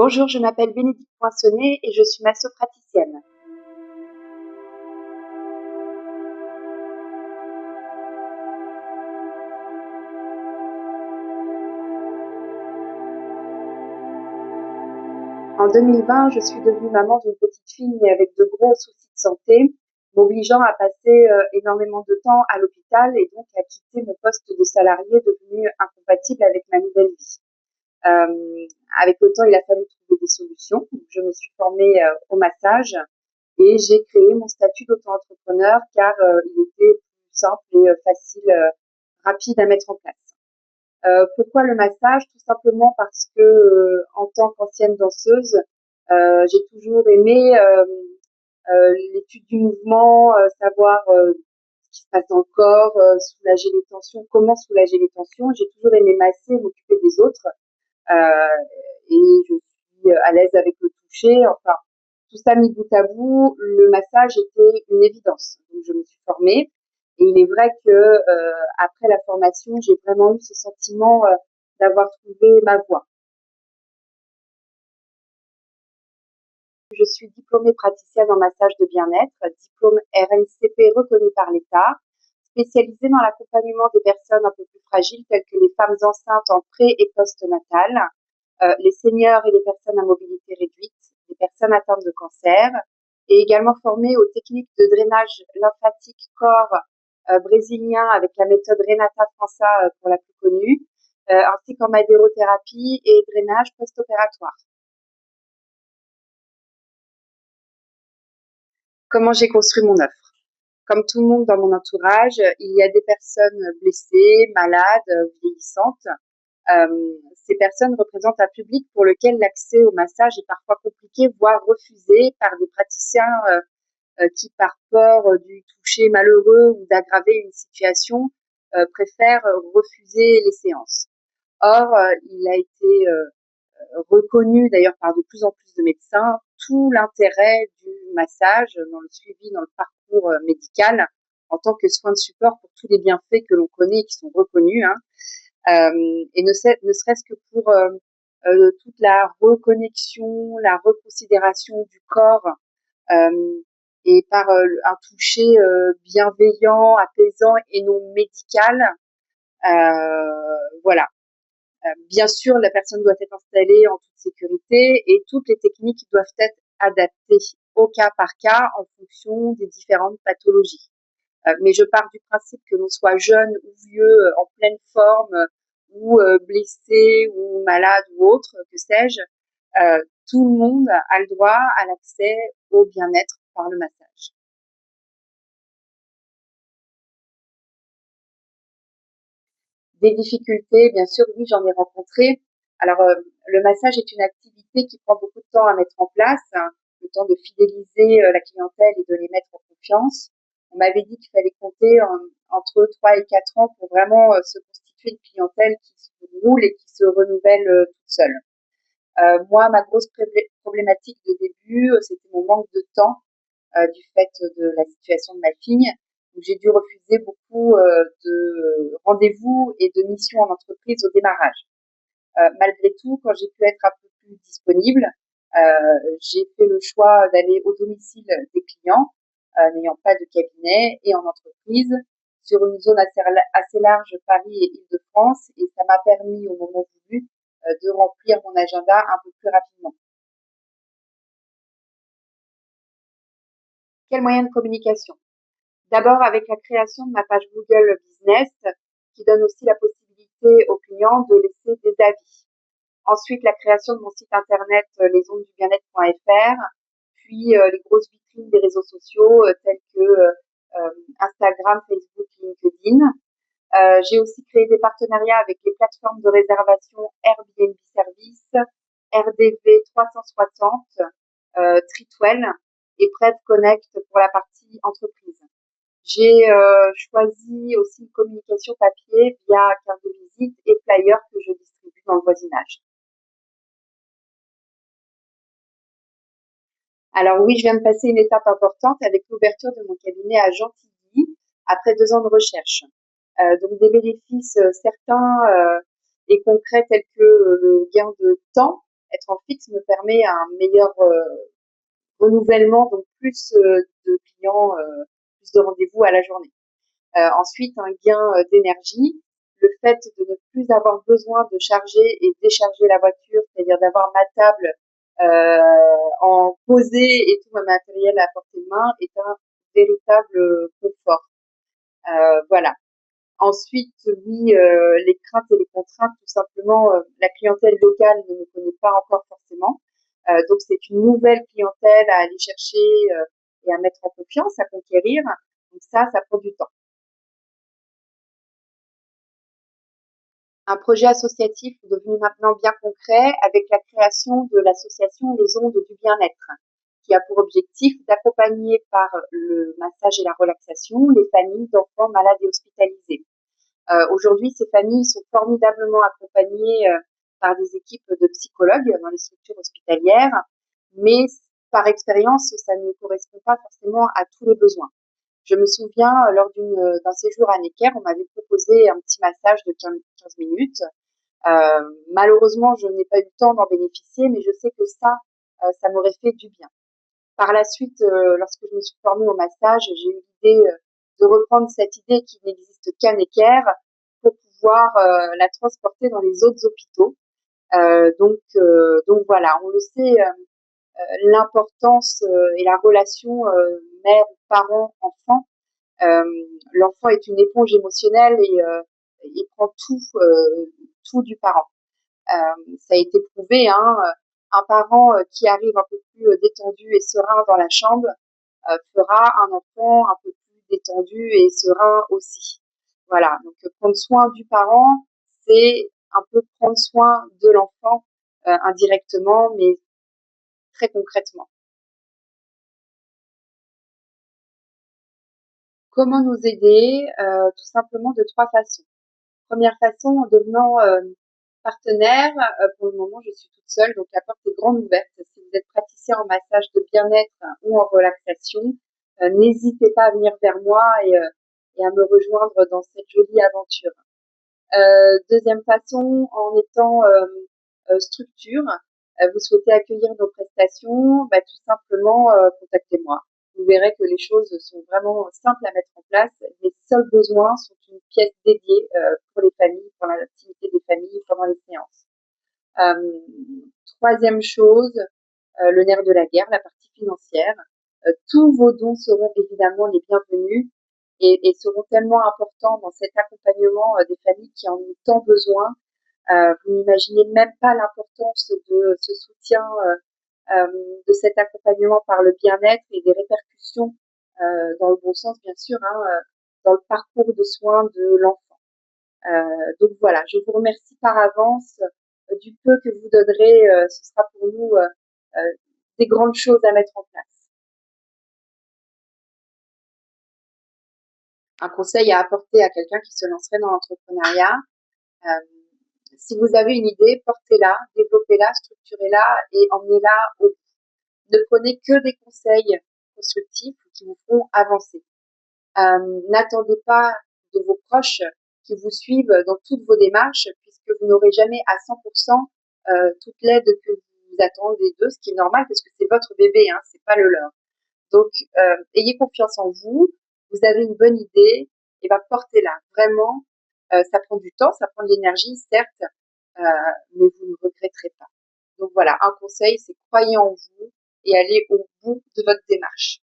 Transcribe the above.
Bonjour, je m'appelle Bénédicte Poinçonnet et je suis massopraticienne. En 2020, je suis devenue maman d'une petite fille avec de gros soucis de santé, m'obligeant à passer énormément de temps à l'hôpital et donc à quitter mon poste de salarié devenu incompatible avec ma nouvelle vie. Avec le temps, il a fallu trouver des solutions. Donc, je me suis formée au massage et j'ai créé mon statut d'auto-entrepreneur car il était plus simple et facile, rapide à mettre en place. Pourquoi le massage? Tout simplement parce que en tant qu'ancienne danseuse, j'ai toujours aimé l'étude du mouvement, savoir ce qui se passe dans le corps, soulager les tensions, comment soulager les tensions. J'ai toujours aimé masser, m'occuper des autres, et je suis à l'aise avec le toucher. Enfin, tout ça mis bout à bout, le massage était une évidence. Donc je me suis formée. Et il est vrai que après la formation, j'ai vraiment eu ce sentiment d'avoir trouvé ma voie. Je suis diplômée praticienne en massage de bien-être, diplôme RNCP reconnu par l'État, spécialisée dans l'accompagnement des personnes un peu plus fragiles, telles que les femmes enceintes en pré- et post-natal, les seniors et les personnes à mobilité réduite, les personnes atteintes de cancer, et également formée aux techniques de drainage lymphatique corps brésilien avec la méthode Renata França pour la plus connue, ainsi qu'en madérothérapie et drainage post-opératoire. Comment j'ai construit mon offre? Comme tout le monde dans mon entourage, il y a des personnes blessées, malades, vieillissantes. Ces personnes représentent un public pour lequel l'accès au massage est parfois compliqué, voire refusé par des praticiens qui, par peur du toucher malheureux ou d'aggraver une situation, préfèrent refuser les séances. Or, il a été reconnu d'ailleurs par de plus en plus de médecins tout l'intérêt du massage dans le suivi, dans le parcours médical en tant que soin de support pour tous les bienfaits que l'on connaît et qui sont reconnus, hein. Et ne serait-ce que pour toute la reconnexion, la reconsidération du corps, euh, et par un toucher bienveillant, apaisant et non médical. Voilà. Bien sûr, la personne doit être installée en toute sécurité et toutes les techniques doivent être adaptées au cas par cas en fonction des différentes pathologies. Mais je pars du principe que l'on soit jeune ou vieux, en pleine forme, ou blessé ou malade ou autre, que sais-je, tout le monde a le droit à l'accès au bien-être par le massage. Des difficultés, bien sûr, oui, j'en ai rencontré. Alors, le massage est une activité qui prend beaucoup de temps à mettre en place, hein, le temps de fidéliser la clientèle et de les mettre en confiance. On m'avait dit qu'il fallait compter entre 3 et 4 ans pour vraiment se constituer une clientèle qui se roule et qui se renouvelle toute seule. Moi, ma grosse problématique de début, c'était mon manque de temps du fait de la situation de ma fille. Donc, j'ai dû refuser beaucoup de rendez-vous et de missions en entreprise au démarrage. Malgré tout, quand j'ai pu être un peu plus disponible, j'ai fait le choix d'aller au domicile des clients, n'ayant pas de cabinet, et en entreprise, sur une zone assez large, Paris et Île-de-France, et ça m'a permis, au moment voulu, de remplir mon agenda un peu plus rapidement. Quel moyen de communication? D'abord avec la création de ma page Google Business, qui donne aussi la possibilité aux clients de laisser des avis. Ensuite, la création de mon site internet lesondesdubien-être.fr, puis les grosses vitrines des réseaux sociaux tels que Instagram, Facebook, LinkedIn. J'ai aussi créé des partenariats avec les plateformes de réservation Airbnb Service, RDV 360, Tritwell et Prep Connect pour la partie entreprise. J'ai choisi aussi une communication papier via carte de visite et flyers que je distribue dans le voisinage. Alors oui, je viens de passer une étape importante avec l'ouverture de mon cabinet à Gentilly après 2 ans de recherche. Donc des bénéfices certains et concrets tels que le gain de temps être en fixe me permet un meilleur renouvellement, donc plus de clients, plus de rendez-vous à la journée. Ensuite, un gain d'énergie, le fait de ne plus avoir besoin de charger et décharger la voiture, c'est-à-dire d'avoir ma table en posée et tout mon matériel à portée de main est un véritable confort. Voilà. Ensuite, oui, les craintes et les contraintes, tout simplement, la clientèle locale ne me connaît pas encore forcément. Donc c'est une nouvelle clientèle à aller chercher et à mettre en confiance, à conquérir. Donc ça prend du temps. Un projet associatif est devenu maintenant bien concret avec la création de l'association Les Ondes du Bien-être, qui a pour objectif d'accompagner par le massage et la relaxation les familles d'enfants malades et hospitalisés. Aujourd'hui, ces familles sont formidablement accompagnées par des équipes de psychologues dans les structures hospitalières, mais par expérience, ça ne correspond pas forcément à tous les besoins. Je me souviens, lors d'un séjour à Necker, on m'avait proposé un petit massage de 15 minutes. Malheureusement, je n'ai pas eu le temps d'en bénéficier, mais je sais que ça m'aurait fait du bien. Par la suite, lorsque je me suis formée au massage, j'ai eu l'idée de reprendre cette idée qui n'existe qu'à Necker pour pouvoir la transporter dans les autres hôpitaux. Donc voilà, on le sait, l'importance et la relation mère, parent, enfant. Euh, L'enfant est une éponge émotionnelle et il prend tout du parent. Ça a été prouvé, hein, un parent qui arrive un peu plus détendu et serein dans la chambre fera un enfant un peu plus détendu et serein aussi. Voilà, donc prendre soin du parent, c'est un peu prendre soin de l'enfant indirectement, mais très concrètement. Comment nous aider? Tout simplement de 3 façons. Première façon, en devenant partenaire. Pour le moment, je suis toute seule, donc la porte est grande ouverte. Si vous êtes praticien en massage de bien-être ou en relaxation, n'hésitez pas à venir vers moi et à me rejoindre dans cette jolie aventure. Deuxième façon, en étant structure, vous souhaitez accueillir nos prestations, bah, tout simplement contactez-moi. Vous verrez que les choses sont vraiment simples à mettre en place. Les seuls besoins sont une pièce dédiée pour les familles, pour l'activité des familles pendant les séances. Troisième chose, le nerf de la guerre, la partie financière. Tous vos dons seront évidemment les bienvenus et seront tellement importants dans cet accompagnement des familles qui en ont tant besoin. Vous n'imaginez même pas l'importance de ce soutien, de cet accompagnement par le bien-être et des répercussions, dans le bon sens bien sûr, hein, dans le parcours de soins de l'enfant. Donc voilà, je vous remercie par avance du peu que vous donnerez. Ce sera pour nous des grandes choses à mettre en place. Un conseil à apporter à quelqu'un qui se lancerait dans l'entrepreneuriat. Euh, Si vous avez une idée, portez-la, développez-la, structurez-la et emmenez-la au bout. Ne prenez que des conseils constructifs qui vous feront avancer. N'attendez pas de vos proches qui vous suivent dans toutes vos démarches, puisque vous n'aurez jamais à 100% toute l'aide que vous attendez d'eux, ce qui est normal parce que c'est votre bébé, hein, c'est pas le leur. Donc, ayez confiance en vous. Vous avez une bonne idée, et ben portez-la. Vraiment, ça prend du temps, ça prend de l'énergie, certes, euh, mais vous ne regretterez pas. Donc voilà, un conseil, c'est croyez en vous et allez au bout de votre démarche.